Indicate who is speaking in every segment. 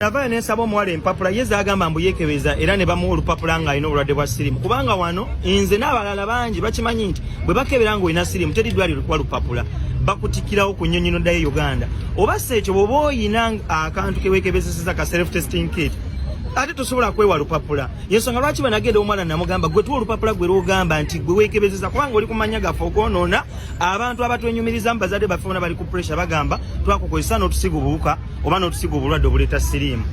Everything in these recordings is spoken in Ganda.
Speaker 1: Navayo n'ensaba omuwala empapula yeza agamba mbu Yekebeza era ne bamuwa olupapula ng'alina obulwadde bwa sirimu kubanga wano nze n'abalala bangi bakimanyi nti bwe bakebera ng'olina sirimu teri ddwaliro likuwa lupapula bakutikirawo ku nnyonyi ddayo Uganda oba sekyo bw'oba oyina akantu ke weekebezeseza ka self testing kit ate tosobola kwewa lupapula yensonga lwaki banagenda omwana namugamba gwe tuwa olupapula gwe lwogamba nti gwe weekebezeza kubanga oli kumanya gaffe okwonoona abantu abatwenyumirizamu bazadde baffe bona bali ku pressure bagamba twakukozesa n'otusiga obuwuka oba n'otusiga obulwadde obuleeta siriimu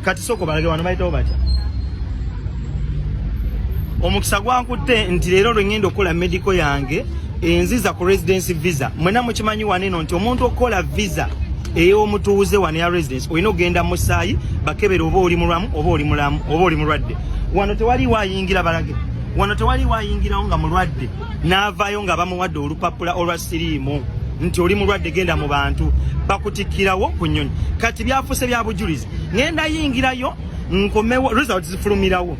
Speaker 1: kati soko balage wano bayitawo batya omukisa gwankutte nti leero lwe ngenda okukola medical yange enziza ku residency visa mwena mukimanyi waneno nti omuntu okukola visa ey'omutuuze wano ya residence olina ogenda mu Omusayi bakebera oba oli mulamu oba oli mulamu oba oli mulwadde wano tewali wayingira balage wano tewali wayingirawo nga mulwadde n'avaayo nga bamuwadde olupapula olwa siriimu nti oli mulwadde genda mu bantu bakutikkirawo ku nnyonyi kati byafuuse bya bujulizi ngenda yingirayo nkomewo result zifulumirawo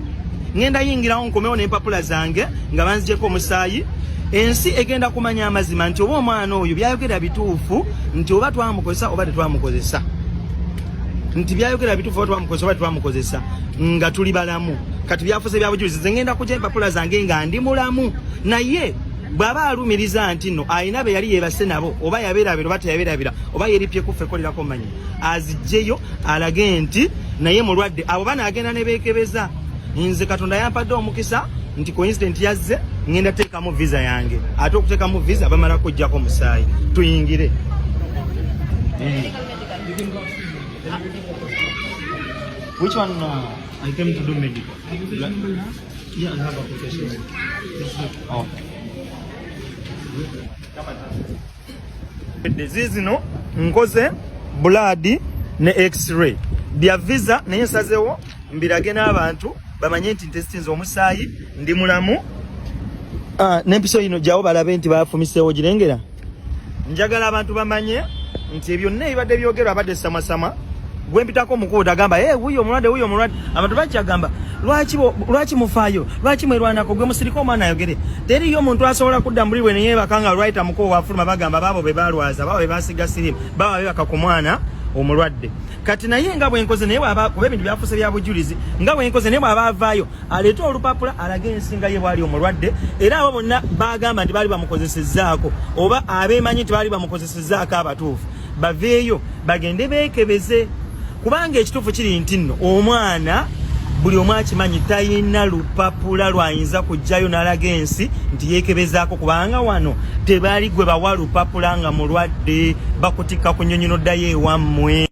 Speaker 1: ngenda yingirawo nkomewo n'empapula zange nga banzigyeko Omusayi ensi egenda kumanya amazima nti oba omwana oyo byayogera bituufu nti oba twamukozesa oba tetwamukozesa nti byayogera bituufu oba twamukozesa oba tetwamukozesa nga tuli balamu kati byafuuse bya bujulizi ze ngenda kugya empapula zange nga ndi mulamu naye bw'aba alumiriza nti nno ayina be yali yeebase nabo oba yabeerabira oba teyabeerabira oba yeripye kuffe kolerako manyi azijjeyo alage nti naye mulwadde abo banaagenda ne beekebeza nze Katonda yampadde omukisa nti coincident yazze ngenda teekamu visa yange ate okuteekamu visa bamala kujjako Omusayi tuyingire Which one I came to do medical? Yeah, I have application. Oh. Disease no nkoze blood ne x-ray bya visa naye nsazeewo mbirage n'abantu bamanye nti intestines Omusayi ndi mulamu n'empiso ino gyawo balabe nti bafumiseewo girengera njagala abantu bamanye nti ebyo ne ibadde byogerwa abadde samasama gwe mpitako omukuuta agamba wuyo omulwadde abantu bakyagamba lwaki mufaayo lwaki mwerwanako gwe musirika omwana ayogere teriyo omuntu asobola kudda mu buli naye bakanga lwaita mukoo wafuluma bagamba baabo be balwaza baabo be basiga sirimu baba bebaka ku mwana omulwadde kati naye nga bwenkoze naye bwaba kuba ebintu byafuuse bya bujulizi nga bwenkoze naye bwaba avaayo aleeta olupapula alage ensinga ye bwali omulwadde era abo bonna bagamba nti baali bamukozesezzaako oba abeemanyi nti baali bamukozesezzaako abatuufu baveeyo bagende beekebeze kubanga ekituufu kiri nti nno omwana buli omu akimanyi talina lupapula lwayinza kujjayo n'alaga ensi nti yeekebezaako kubanga wano tebaali gwe bawa lupapula nga mulwadde bakutikka ku nnyonyi n'oddayo ewammwe